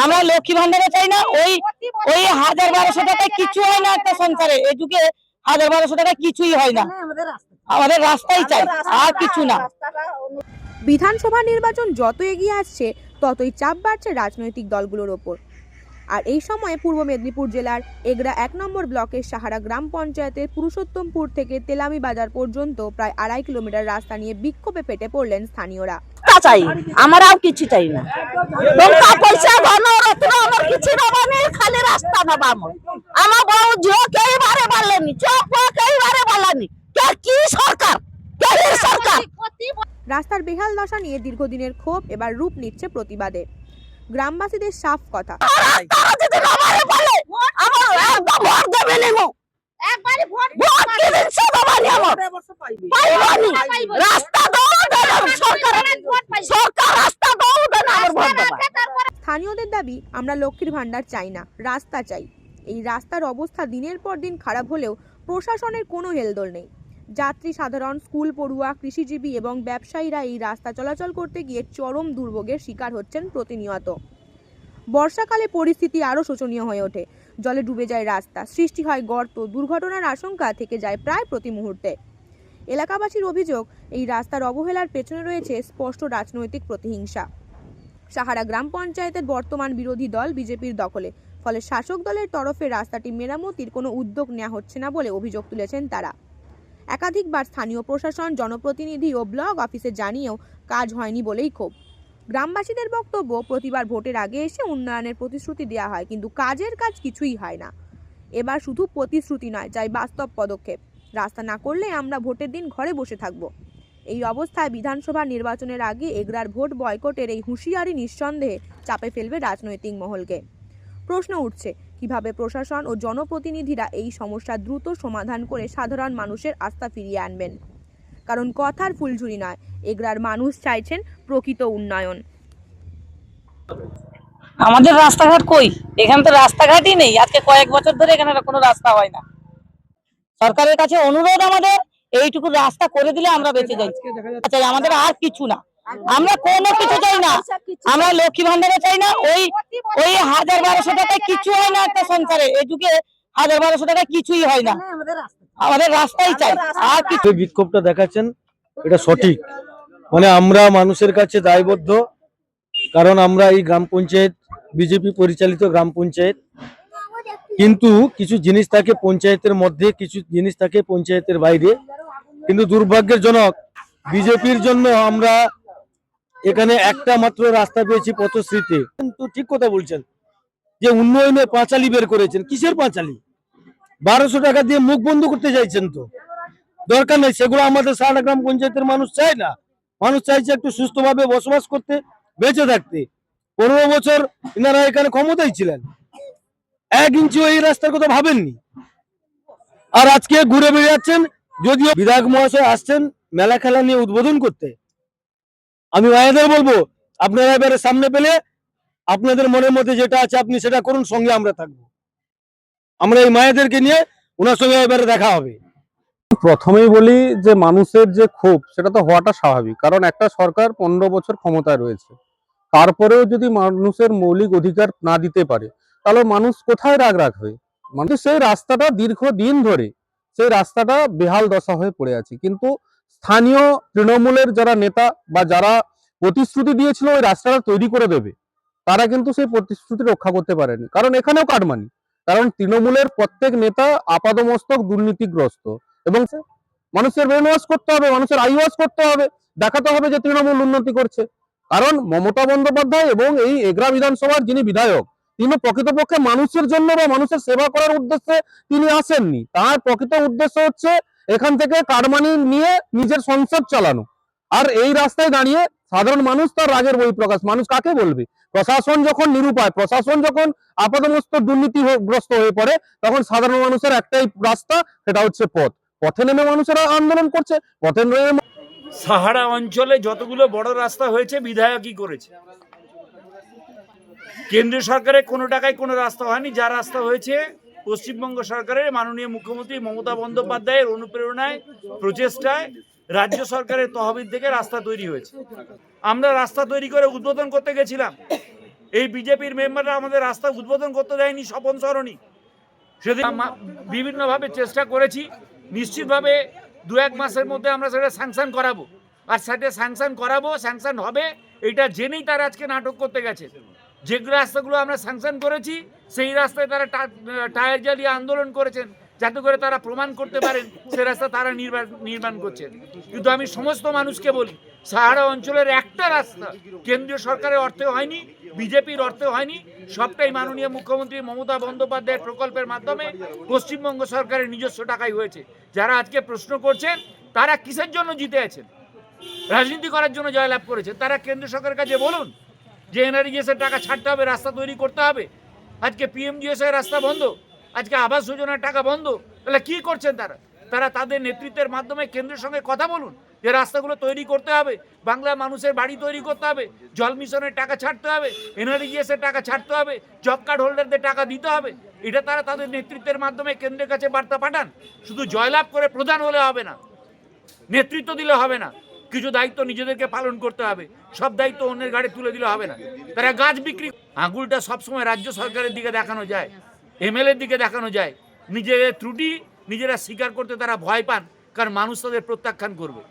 আমরা লক্ষ্মী ভান্ডারে চাই না। ওই ওই 1000-1200 টাকায় কিছু হয় না একটা সংসারে। এই যুগে 1000-1200 টাকায় কিছুই হয় না। আমাদের রাস্তাই চাই, আর কিছু না। বিধানসভা নির্বাচন যত এগিয়ে আসছে ততই চাপ বাড়ছে রাজনৈতিক দলগুলোর ওপর। আর এই সময়ে পূর্ব মেদিনীপুর জেলার এগরা 1 নম্বর ব্লকের সাহারা গ্রাম পঞ্চায়েতের পুরুষোত্তমপুর থেকে তেলামি বাজার পর্যন্ত প্রায় 2.5 কিলোমিটার রাস্তা নিয়ে বিক্ষোভে ফেটে পড়লেন স্থানীয়রা। চাই আমরাও কিছু চাই না, টাকা পয়সা ধনরত্ন আমার কিছু নবানি, খালি রাস্তা নবা। আমার বউ ঝিও কেই বারে বললেনি, চোখ কেই বারে বললেনি, কি সরকার, কে সরকার। রাস্তার বেহাল দশা নিয়ে দীর্ঘদিনের ক্ষোভ এবার রূপ নিচ্ছে প্রতিবাদে। গ্রামবাসীদের সাফ কথা, স্থানীয়দের দাবি আমরা লক্ষ্মীর ভান্ডার চাই না, রাস্তা চাই। এই রাস্তার অবস্থা দিনের পর দিন খারাপ হলেও প্রশাসনের কোনো হেলদোল নেই। যাত্রী সাধারণ, স্কুল পড়ুয়া, কৃষিজীবী এবং ব্যবসায়ীরা এই রাস্তা চলাচল করতে গিয়ে চরম দুর্ভোগের শিকার হচ্ছেন প্রতিনিয়ত। বর্ষাকালে পরিস্থিতি আরও শোচনীয় হয়ে ওঠে। জলে ডুবে যায় রাস্তা, সৃষ্টি হয় গর্ত, দুর্ঘটনার আশঙ্কা থেকে যায় প্রায় প্রতি মুহূর্তে। এলাকাবাসীর অভিযোগ, এই রাস্তার অবহেলার পেছনে রয়েছে স্পষ্ট রাজনৈতিক প্রতিহিংসা। সাহারা গ্রাম পঞ্চায়েতের বর্তমান বিরোধী দল বিজেপির দখলে, ফলে শাসক দলের তরফে রাস্তাটি মেরামতির কোনো উদ্যোগ নেওয়া হচ্ছে না বলে অভিযোগ তুলেছেন তারা। একাধিকবার স্থানীয় প্রশাসন, জনপ্রতিনিধি ও ব্লক অফিসে জানিয়েও কাজ হয়নি বলেই ক্ষোভ। গ্রামবাসীদের বক্তব্য, প্রতিবার ভোটের আগে এসে উন্নয়নের প্রতিশ্রুতি দেওয়া হয়, কিন্তু কাজের কাজ কিছুই হয় না। এবার শুধু প্রতিশ্রুতি নয়, চাই বাস্তব পদক্ষেপ। রাস্তা না করলে আমরা ভোটের দিন ঘরে বসে থাকব। এই অবস্থায় বিধানসভা নির্বাচনের আগে এগরার ভোট বয়কটের এই হুঁশিয়ারি নিঃসন্দেহে চাপে ফেলবে রাজনৈতিক মহলকে। প্রশ্ন উঠছে, কিভাবে প্রশাসন ও জনপ্রতিনিধিরা এই সমস্যা দ্রুত সমাধান করে সাধারণ মানুষের আস্থা ফিরিয়ে আনবেন। কারণ কথার ফুলঝুরি নয়, এগরার মানুষ চাইছেন প্রকৃত উন্নয়ন। আমাদের রাস্তাঘাট কই? এখানে তো রাস্তাঘাটই নেই। আজকে কয়েক বছর ধরে এখানে কোনো রাস্তা হয় না। সরকারের কাছে অনুরোধ আমাদের, এইটুকু রাস্তা করে দিলে আমরা বেঁচে যাই। আমাদের আর কিছু না, আমরা কোনো কিছু চাই না। আমরা লক্ষ্মী ভান্ডারে চাই না। ওই ওই 1000-1200 টাকায় কিছু হয় না একটা সংসারে। এই যুগে 1000-1200 টাকায় কিছুই হয় না। আমাদের রাস্তাই চাই, আর কিছু। বিক্ষোভটা দেখাচ্ছেন এটা সঠিক, মানে আমরা মানুষের কাছে দায়বদ্ধ। কারণ আমরা এই গ্রাম পঞ্চায়েত বিজেপি পরিচালিত গ্রাম পঞ্চায়েত, কিন্তু কিছু জিনিস থাকে পঞ্চায়েতের মধ্যে, কিছু জিনিস থাকে পঞ্চায়েতের বাইরে। কিন্তু দুর্ভাগ্যের জনক, বিজেপির জন্য আমরা এখানে একটা মাত্র রাস্তা পেয়েছি পথশ্রীতে। কিন্তু ঠিক কথা বলছেন যে উন্নয়নের পাঁচালি বের করেছেন। কিসের পাঁচালি? 1200 টাকা দিয়ে মুখ বন্ধ করতে চাইছেন, তো দরকার নেই সেগুলো। আমাদের সারা গ্রাম পঞ্চায়েতের মানুষ চায় না। মানুষ চাইছে একটু সুস্থভাবে বসবাস করতে, বেঁচে থাকতে। 15 বছর এনারা এখানে ক্ষমতায় ছিলেন, 1 ইঞ্চিও এই রাস্তার কথা ভাবেননি। আর আজকে ঘুরে বেড়াচ্ছেন। যদিও বিধায়ক মহাশয় আসছেন মেলা খেলা নিয়ে উদ্বোধন করতে, আমি ভাইদের বলবো আপনারা এবারে সামনে পেলে আপনাদের মনের মধ্যে যেটা আছে আপনি সেটা করুন, সঙ্গে আমরা থাকবো। আমরা এই মায়েদেরকে নিয়ে ওনার সঙ্গে এবারে দেখা হবে। প্রথমেই বলি যে মানুষের যে ক্ষোভ সেটা তো হওয়াটা স্বাভাবিক, কারণ একটা সরকার 15 বছর ক্ষমতায় রয়েছে, তারপরেও যদি মানুষের মৌলিক অধিকার না দিতে পারে তাহলে মানুষ কোথায় রাগ রাখবে। মানুষ সেই রাস্তাটা দীর্ঘদিন ধরে সেই রাস্তাটা বেহাল দশা হয়ে পড়ে আছে, কিন্তু স্থানীয় তৃণমূলের যারা নেতা বা যারা প্রতিশ্রুতি দিয়েছিল ওই রাস্তাটা তৈরি করে দেবে, তারা কিন্তু সেই প্রতিশ্রুতি রক্ষা করতে পারেনি। কারণ এখানেও কাটমানি, কারণ তৃণমূলের প্রত্যেক নেতা আপাদমস্তক দুর্নীতিগ্রস্ত। এবং মানুষের ব্রেন ওয়াশ করতে হবে, মানুষের আই ওয়াশ করতে হবে, দেখাতে হবে যে তৃণমূল উন্নতি করছে। কারণ মমতা বন্দ্যোপাধ্যায় এবং এই এগরা বিধানসভার যিনি বিধায়ক, তিনি প্রকৃতপক্ষে মানুষের জন্য বা মানুষের সেবা করার উদ্দেশ্যে তিনি আসেননি। তার প্রকৃত উদ্দেশ্য হচ্ছে এখান থেকে কাটমানি নিয়ে নিজের সংসার চালানো। আর এই রাস্তায় দাঁড়িয়ে সাধারণ মানুষ তার রাগের বহিঃপ্রকাশ। মানুষ কাকে বলবে? প্রশাসন যখন নিরুপায়, প্রশাসন যখন আপাতমস্তক দুর্নীতিগ্রস্ত হয়ে পড়ে, তখন সাধারণ মানুষের একটাই রাস্তা, সেটা হচ্ছে পথ। পথে নেমে মানুষেরা আন্দোলন করছে। পথে নেমে সাহারা অঞ্চলে যতগুলো বড় রাস্তা হয়েছে বিধায়কই করেছে। কেন্দ্রীয় সরকারের কোনো টাকায় কোনো রাস্তা হয়নি। যা রাস্তা হয়েছে পশ্চিমবঙ্গ সরকারের মাননীয় মুখ্যমন্ত্রী মমতা বন্দ্যোপাধ্যায়ের অনুপ্রেরণায়, প্রচেষ্টায় রাজ্য সরকারের তহবিল থেকে রাস্তা তৈরি হয়েছে। আমরা রাস্তা তৈরি করে উদ্বোধন করতে গেছিলাম, এই বিজেপির মেম্বাররা আমাদের রাস্তা উদ্বোধন করতে দেয়নি স্বপন সরণি। সেদিন বিভিন্নভাবে চেষ্টা করেছি, নিশ্চিতভাবে 2-1 মাসের মধ্যে আমরা সেটা স্যাংশন করাবো। আর সেটা স্যাংশন করাবো, স্যাংশন হবে, এটা জেনেই তারা আজকে নাটক করতে গেছে। যে রাস্তাগুলো আমরা স্যাংশন করেছি সেই রাস্তায় তারা টায়ার জ্বালিয়ে আন্দোলন করেছেন, যাতে করে তারা প্রমাণ করতে পারেন সে রাস্তা তারা নির্মাণ করছেন। কিন্তু আমি সমস্ত মানুষকে বলি, সাহারা অঞ্চলের একটা রাস্তা কেন্দ্রীয় সরকারের অর্থে হয়নি, বিজেপির অর্থে হয়নি, সবটাই মাননীয় মুখ্যমন্ত্রী মমতা বন্দ্যোপাধ্যায়ের প্রকল্পের মাধ্যমে পশ্চিমবঙ্গ সরকারের নিজস্ব টাকায় হয়েছে। যারা আজকে প্রশ্ন করছেন তারা কিসের জন্য জিতে আছেন? রাজনীতি করার জন্য জয়লাভ করেছে। তারা কেন্দ্র সরকারের কাছে বলুন যে এনআরজিএস এর টাকা ছাড়তে হবে, রাস্তা তৈরি করতে হবে। আজকে পিএমজিএস এর রাস্তা বন্ধ, আজকে আবাস যোজনার টাকা বন্ধ, তাহলে কি করছেন তারা? তারা তাদের নেতৃত্বের মাধ্যমে কেন্দ্রের সঙ্গে কথা বলুন যে রাস্তাগুলো তৈরি করতে হবে, বাংলা মানুষের বাড়ি তৈরি করতে হবে, জল মিশনের টাকা ছাড়তে হবে, এনআরজিএস এর টাকা ছাড়তে হবে, জব কার্ড হোল্ডারদের টাকা দিতে হবে। এটা তারা তাদের নেতৃত্বের মাধ্যমে কেন্দ্রের কাছে বার্তা পাঠান। শুধু জয়লাভ করে প্রধান হলে হবে না, নেতৃত্ব দিলে হবে না, কিছু দায়িত্ব নিজেদেরকে পালন করতে হবে। সব দায়িত্ব অন্যের ঘাড়ে তুলে দিলে হবে না। তারা গাছ বিক্রি, আঙুলটা সবসময় রাজ্য সরকারের দিকে দেখানো যায়, এমএলএর দিকে দেখানো যায়। নিজেদের ত্রুটি নিজেরা স্বীকার করতে তারা ভয় পান, কারণ মানুষ তাদের প্রত্যাখ্যান করবে।